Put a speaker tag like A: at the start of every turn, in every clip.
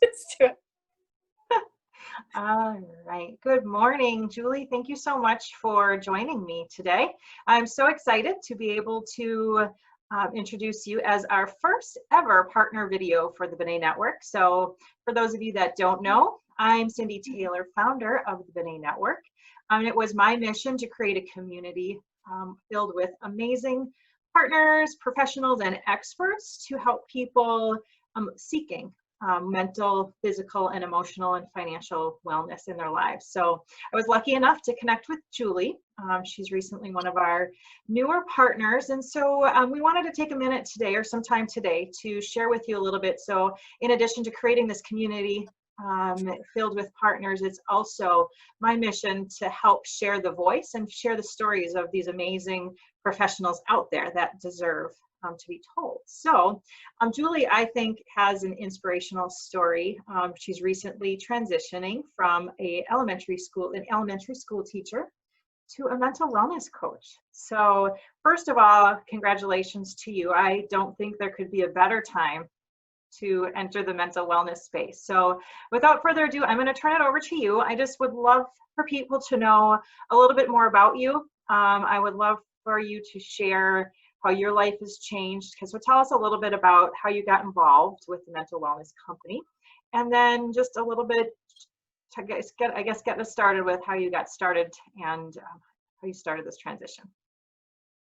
A: Just do it.
B: All right. Good morning, Julie. Thank you so much for joining me today. I'm so excited to be able to introduce you as our first ever partner video for the Benet Network. So for those of you that don't know, I'm Cindy Taylor, founder of the Benet Network. It was my mission to create a community filled with amazing partners, professionals, and experts to help people seeking mental, physical, and emotional and financial wellness in their lives. So I was lucky enough to connect with Julie. She's recently one of our newer partners. And so we wanted to take a minute today or sometime today to share with you a little bit. So in addition to creating this community filled with partners, it's also my mission to help share the voice and share the stories of these amazing professionals out there that deserve to be told. So Julie, I think, has an inspirational story. She's recently transitioning from an elementary school teacher to a mental wellness coach. So first of all, congratulations to you. I don't think there could be a better time to enter the mental wellness space. So without further ado, I'm going to turn it over to you. I just would love for people to know a little bit more about you. I would love for you to share how your life has changed. So tell us a little bit about how you got involved with the mental wellness company, and then just a little bit to get us started with how you got started and how you started this transition.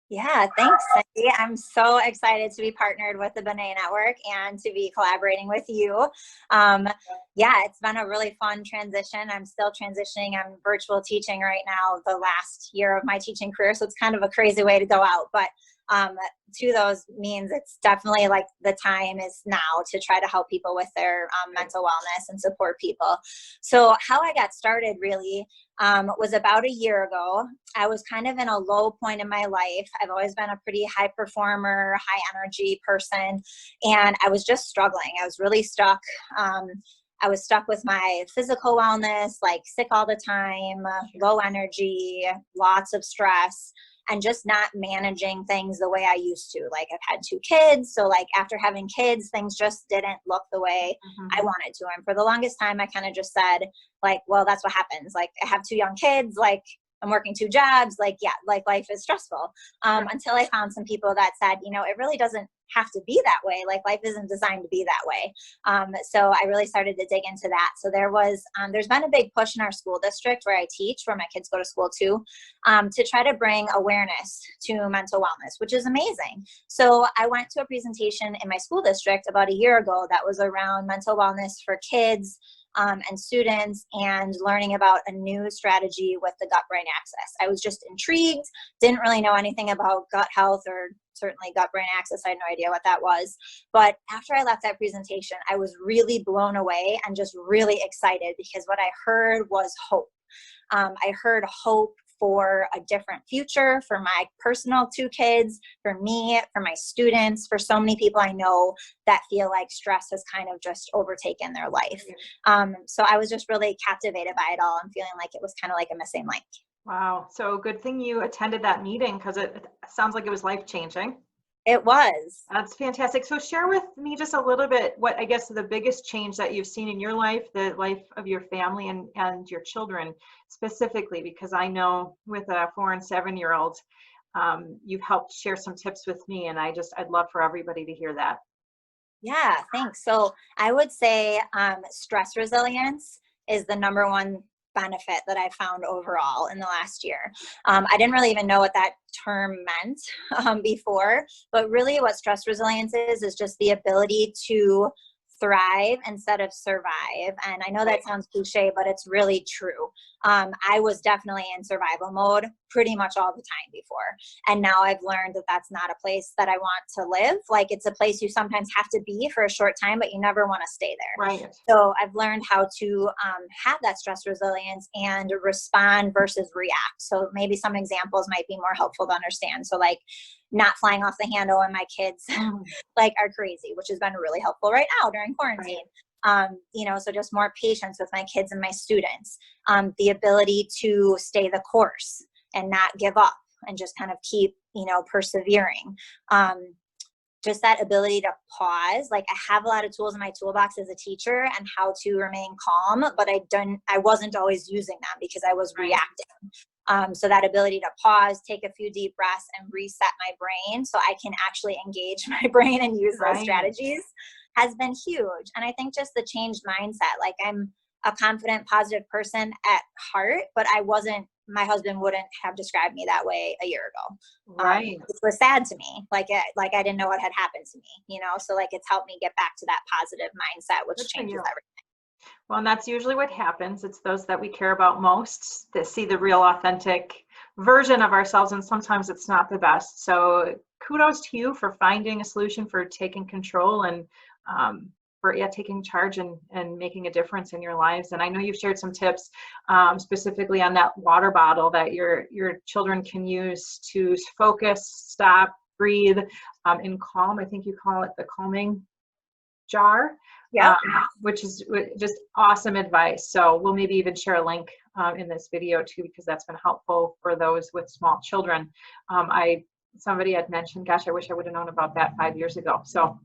A: Yeah, thanks, Cindy. I'm so excited to be partnered with the Benet Network and to be collaborating with you. Yeah, it's been a really fun transition. I'm still transitioning. I'm virtual teaching right now, the last year of my teaching career. So it's kind of a crazy way to go out. But to those means it's definitely like the time is now to try to help people with their mental wellness and support people. So how I got started really was about a year ago. I was kind of in a low point in my life. I've always been a pretty high performer, high energy person, and I was just struggling. I was really stuck. I was stuck with my physical wellness, like sick all the time, low energy, lots of stress, and just not managing things the way I used to. Like, I've had 2 kids. So like after having kids, things just didn't look the way I wanted to. And for the longest time, I kind of just said like, well, that's what happens. Like, I have 2 young kids, like I'm working 2 jobs. Like, yeah, like life is stressful. Until I found some people that said, you know, it really doesn't have to be that way. Like, life isn't designed to be that way. So I really started to dig into that. So there's been a big push in our school district where I teach, where my kids go to school too, to try to bring awareness to mental wellness, which is amazing. So I went to a presentation in my school district about a year ago that was around mental wellness for kids and students, and learning about a new strategy with the gut-brain axis. I was just intrigued, didn't really know anything about gut health or certainly gut-brain axis. I had no idea what that was. But after I left that presentation, I was really blown away and just really excited, because what I heard was hope. I heard hope for a different future for my personal 2 kids, for me, for my students, for so many people I know that feel like stress has kind of just overtaken their life. So I was just really captivated by it all and feeling like it was kind of like a missing link.
B: Wow. So good thing you attended that meeting, because it sounds like it was life-changing.
A: It was.
B: That's fantastic. So share with me just a little bit what I guess the biggest change that you've seen in your life, the life of your family and your children specifically, because I know with a 4 and 7-year-old, you've helped share some tips with me, and I'd love for everybody to hear that.
A: Yeah, thanks. So I would say stress resilience is the #1 benefit that I found overall in the last year. I didn't really even know what that term meant before, but really what stress resilience is just the ability to thrive instead of survive. And I know that sounds cliche, but it's really true. I was definitely in survival mode pretty much all the time before. And now I've learned that that's not a place that I want to live. Like, it's a place you sometimes have to be for a short time, but you never want to stay there.
B: Right.
A: So I've learned how to have that stress resilience and respond versus react. So maybe some examples might be more helpful to understand. So like, not flying off the handle when my kids like are crazy, which has been really helpful right now during quarantine. Right. So just more patience with my kids and my students, the ability to stay the course and not give up and just kind of keep, persevering. just that ability to pause. Like I have a lot of tools in my toolbox as a teacher and how to remain calm, but I wasn't always using them because I was reacting. So that ability to pause, take a few deep breaths and reset my brain so I can actually engage my brain and use those strategies has been huge. And I think just the changed mindset, like I'm a confident, positive person at heart, but my husband wouldn't have described me that way a year ago.
B: Right.
A: It was sad to me. Like I didn't know what had happened to me, so like it's helped me get back to that positive mindset, which changes everything.
B: Well, and that's usually what happens. It's those that we care about most that see the real authentic version of ourselves, and sometimes it's not the best. So kudos to you for finding a solution, for taking control, and for taking charge and making a difference in your lives. And I know you've shared some tips specifically on that water bottle that your children can use to focus, stop, breathe, and calm. I think you call it the calming jar.
A: Yeah,
B: which is just awesome advice. So we'll maybe even share a link in this video too, because that's been helpful for those with small children. Somebody had mentioned, gosh, I wish I would have known about that 5 years ago. So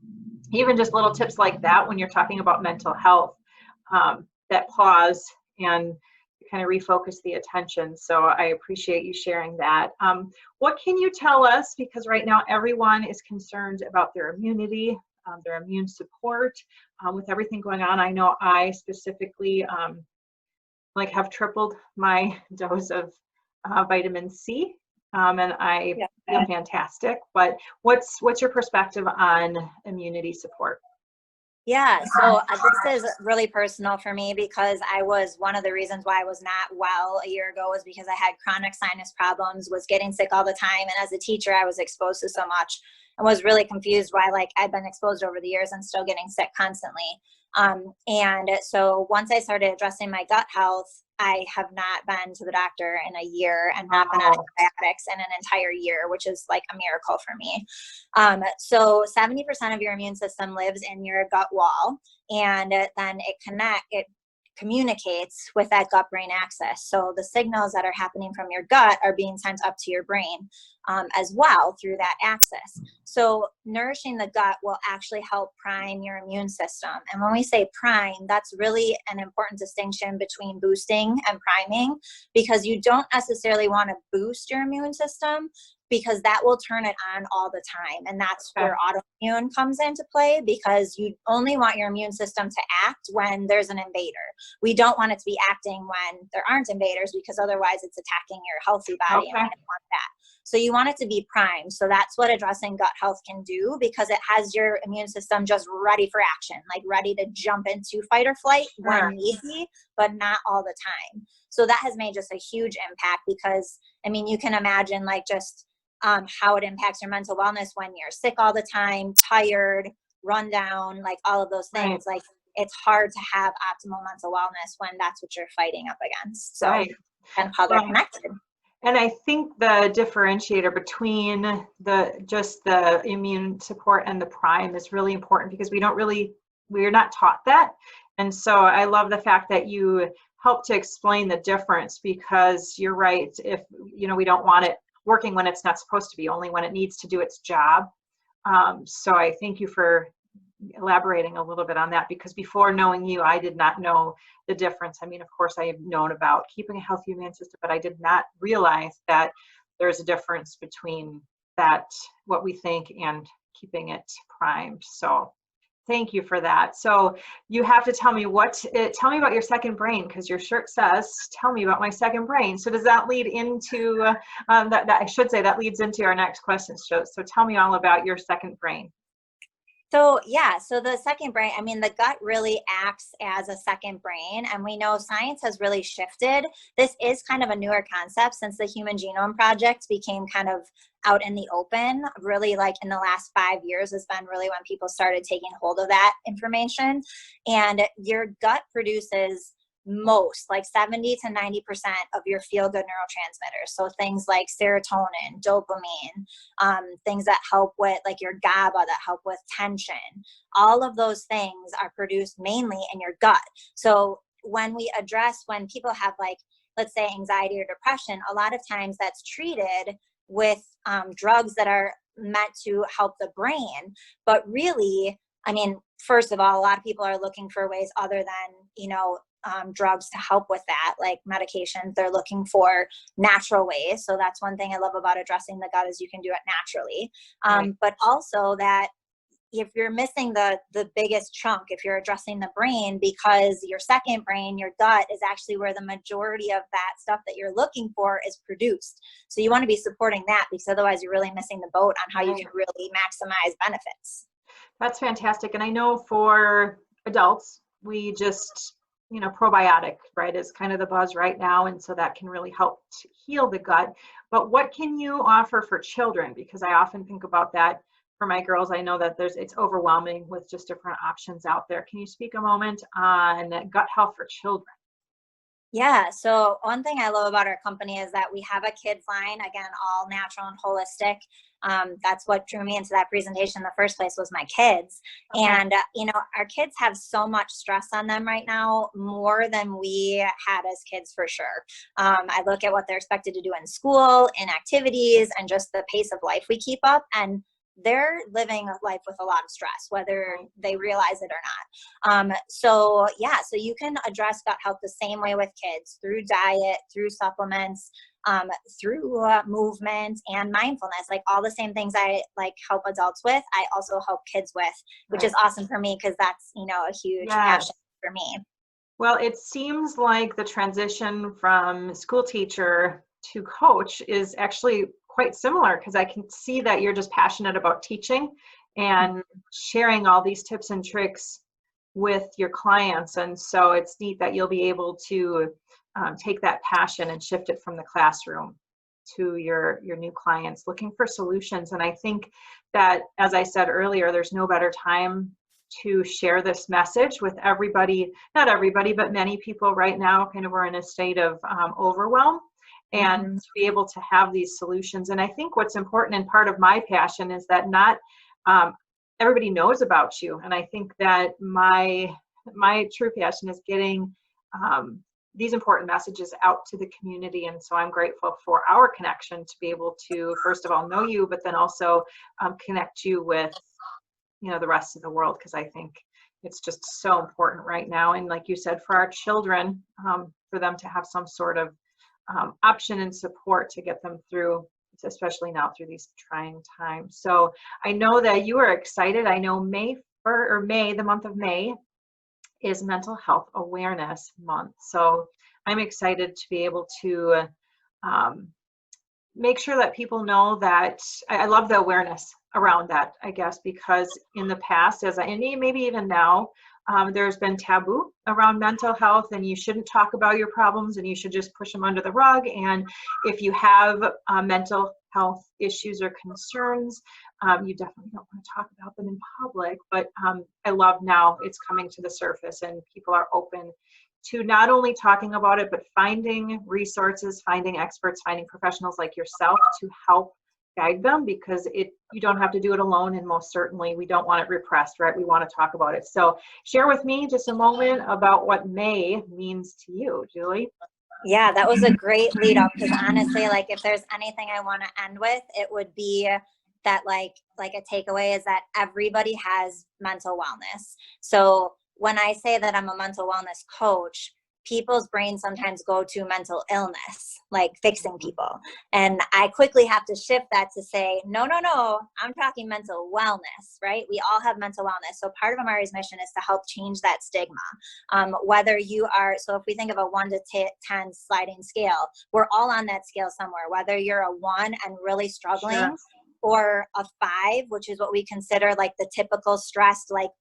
B: even just little tips like that when you're talking about mental health, that pause and kind of refocus the attention. So I appreciate you sharing that. What can you tell us? Because right now everyone is concerned about their immunity, their immune support, with everything going on. I know I specifically have tripled my dose of vitamin C, and I feel fantastic. But what's your perspective on immunity support?
A: Yeah, so this is really personal for me because one of the reasons why I was not well a year ago was because I had chronic sinus problems, was getting sick all the time. And as a teacher, I was exposed to so much and was really confused why I'd been exposed over the years and still getting sick constantly. And so once I started addressing my gut health, I have not been to the doctor in a year and not been on antibiotics in an entire year, which is like a miracle for me. So 70% of your immune system lives in your gut wall, and then it communicates with that gut-brain axis. So the signals that are happening from your gut are being sent up to your brain as well through that axis. So nourishing the gut will actually help prime your immune system. And when we say prime, that's really an important distinction between boosting and priming, because you don't necessarily want to boost your immune system, because that will turn it on all the time. And that's where autoimmune comes into play, because you only want your immune system to act when there's an invader. We don't want it to be acting when there aren't invaders, because otherwise it's attacking your healthy body, and we don't want that. So you want it to be primed. So that's what addressing gut health can do, because it has your immune system just ready for action, like ready to jump into fight or flight when need be, but not all the time. So that has made just a huge impact, because I mean, you can imagine just how it impacts your mental wellness when you're sick all the time, tired, run down, like all of those things. Like it's hard to have optimal mental wellness when that's what you're fighting up against. So kind of how they're connected.
B: And I think the differentiator between the immune support and the prime is really important, because we're not taught that. And so I love the fact that you help to explain the difference, because you're right. If, we don't want it working when it's not supposed to be, only when it needs to do its job. So I thank you for elaborating a little bit on that, because before knowing you, I did not know the difference. I mean, of course, I have known about keeping a healthy immune system, but I did not realize that there's a difference between that, what we think, and keeping it primed. So thank you for that. So you have to tell me about your second brain, because your shirt says, tell me about my second brain. So does that lead into, that leads into our next question. So tell me all about your second brain.
A: So so the second brain, I mean, the gut really acts as a second brain, and we know science has really shifted. This is kind of a newer concept since the Human Genome Project became kind of out in the open. Really, like in the last 5 years has been really when people started taking hold of that information. And your gut produces most, like 70 to 90% of your feel-good neurotransmitters. So things like serotonin, dopamine, things that help with like your GABA, that help with tension. All of those things are produced mainly in your gut. So when people have let's say anxiety or depression, a lot of times that's treated with drugs that are meant to help the brain. But really, I mean, first of all, a lot of people are looking for ways other than, drugs to help with that, like medications. They're looking for natural ways. So that's one thing I love about addressing the gut is you can do it naturally.
B: Right.
A: But also that if you're missing the biggest chunk, if you're addressing the brain, because your second brain, your gut, is actually where the majority of that stuff that you're looking for is produced. So you want to be supporting that, because otherwise you're really missing the boat on how you can really maximize benefits.
B: That's fantastic. And I know for adults, we just, probiotic, right, is kind of the buzz right now. And so that can really help to heal the gut. But what can you offer for children? Because I often think about that for my girls. I know that it's overwhelming with just different options out there. Can you speak a moment on gut health for children?
A: Yeah. So one thing I love about our company is that we have a kids line, again, all natural and holistic. That's what drew me into that presentation in the first place, was my kids.
B: Okay.
A: And, our kids have so much stress on them right now, more than we had as kids, for sure. I look at what they're expected to do in school, in activities, and just the pace of life we keep up. And they're living life with a lot of stress, whether they realize it or not. So you can address gut health the same way with kids, through diet, through supplements, through movement and mindfulness. Like all the same things I like help adults with, I also help kids with, which is awesome for me, because that's, a huge passion for me.
B: Well, it seems like the transition from school teacher to coach is actually quite similar, because I can see that you're just passionate about teaching and sharing all these tips and tricks with your clients. And so it's neat that you'll be able to take that passion and shift it from the classroom to your new clients looking for solutions. And I think that, as I said earlier, there's no better time to share this message with everybody, not everybody, but many people right now kind of are in a state of overwhelm, and to be able to have these solutions. And I think what's important, and part of my passion, is that not everybody knows about you. And I think that my true passion is getting these important messages out to the community. And so I'm grateful for our connection to be able to, first of all, know you, but then also connect you with, the rest of the world, because I think it's just so important right now. And like you said, for our children, for them to have some sort of option and support to get them through, especially now through these trying times. So I know that you are excited. I know the month of May is Mental Health Awareness Month. So I'm excited to be able to make sure that people know that I love the awareness around that, I guess, because in the past, and maybe even now, there's been taboo around mental health, and you shouldn't talk about your problems, and you should just push them under the rug. And if you have mental health issues or concerns, you definitely don't want to talk about them in public. But I love now it's coming to the surface, and people are open to not only talking about it, but finding resources, finding experts, finding professionals like yourself to help guide them, because you don't have to do it alone. And most certainly we don't want it repressed, right? We want to talk about it. So share with me just a moment about what May means to you, Julie.
A: Yeah, that was a great lead up, because honestly, like if there's anything I want to end with, it would be that like a takeaway is that everybody has mental wellness. So when I say that I'm a mental wellness coach, people's brains sometimes go to mental illness, like fixing people. And I quickly have to shift that to say, no, I'm talking mental wellness, right? We all have mental wellness. So part of Amari's mission is to help change that stigma. Whether you are, so if we think of a 1 to 10 sliding scale, we're all on that scale somewhere, whether you're a 1 and really struggling, sure, or a 5, which is what we consider like the typical stressed, like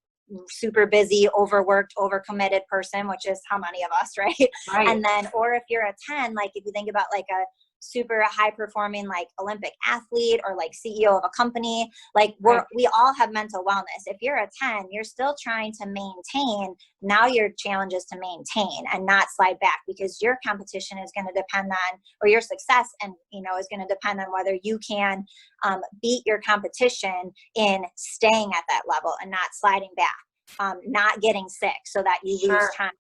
A: super busy, overworked, overcommitted person, which is how many of us, right? And then, or if you're a 10, like if you think about like a super high performing like Olympic athlete or like CEO of a company, like we all have mental wellness. If you're a 10, you're still trying to maintain. Now your challenge is to maintain and not slide back, because your competition is going to depend on, or your success and is going to depend on whether you can beat your competition in staying at that level and not sliding back, not getting sick so that you lose time,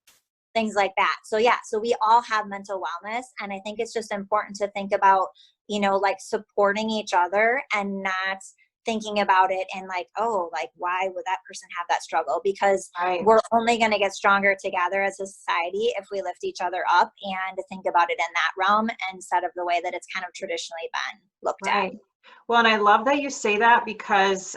A: things like that. So so we all have mental wellness. And I think it's just important to think about, like supporting each other and not thinking about it and like, oh, like, why would that person have that struggle? Because
B: Right.
A: we're only going to get stronger together as a society if we lift each other up and think about it in that realm instead of the way that it's kind of traditionally been looked at.
B: Right. Well, and I love that you say that because,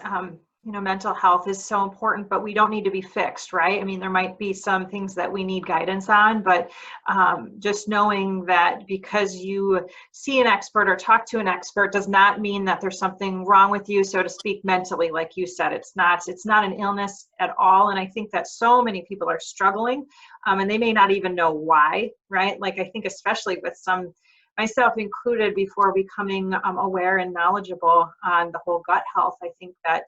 B: mental health is so important, but we don't need to be fixed, right? I mean, there might be some things that we need guidance on, but just knowing that because you see an expert or talk to an expert does not mean that there's something wrong with you, so to speak, mentally. Like you said, it's not an illness at all. And I think that so many people are struggling, and they may not even know why, right? Like, I think especially with some, myself included, before becoming aware and knowledgeable on the whole gut health, I think that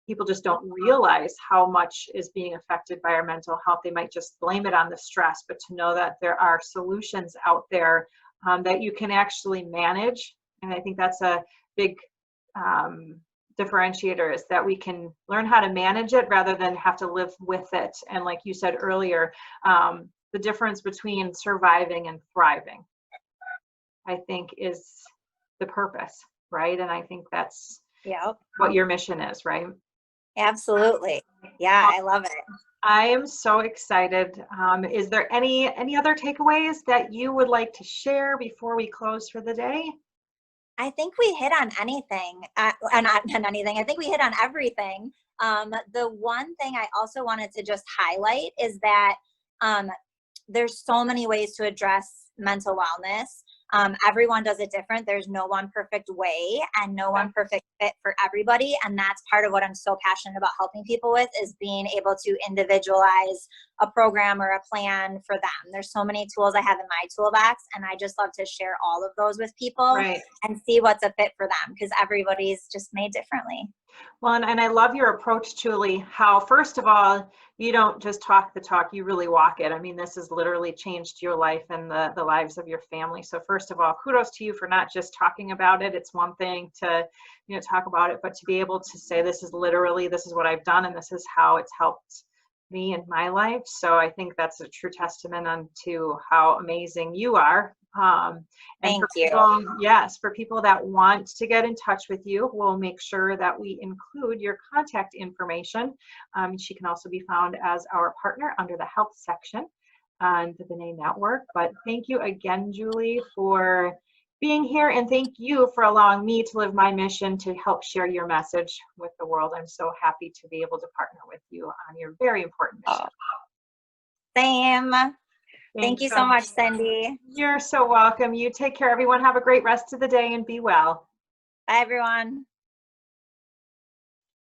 B: people just don't realize how much is being affected by our mental health. They might just blame it on the stress, but to know that there are solutions out there that you can actually manage. And I think that's a big differentiator, is that we can learn how to manage it rather than have to live with it. And like you said earlier, the difference between surviving and thriving, I think, is the purpose, right? And I think that's what your mission is, right?
A: Absolutely. Yeah, I love it.
B: I am so excited. Is there any other takeaways that you would like to share before we close for the day?
A: I think we hit on anything, not anything. I think we hit on everything. The one thing I also wanted to just highlight is that there's so many ways to address mental wellness. Everyone does it different. There's no one perfect way and no one perfect fit for everybody. And that's part of what I'm so passionate about helping people with, is being able to individualize a program or a plan for them. There's so many tools I have in my toolbox, and I just love to share all of those with people and see what's a fit for them, because everybody's just made differently.
B: Well, and I love your approach, Julie, how, first of all, you don't just talk the talk, you really walk it. I mean, this has literally changed your life and the lives of your family. So first of all, kudos to you for not just talking about it. It's one thing to, talk about it, but to be able to say, this is what I've done, and this is how it's helped me in my life. So I think that's a true testament to how amazing you are.
A: Thank you.
B: Yes, for people that want to get in touch with you, we'll make sure that we include your contact information. She can also be found as our partner under the health section on the Benet Network. But thank you again, Julie, for being here, and thank you for allowing me to live my mission to help share your message with the world. I'm so happy to be able to partner with you on your very important mission.
A: Same. Thank you so much, Cindy.
B: You're so welcome. You take care, everyone. Have a great rest of the day and be well.
A: Bye, everyone.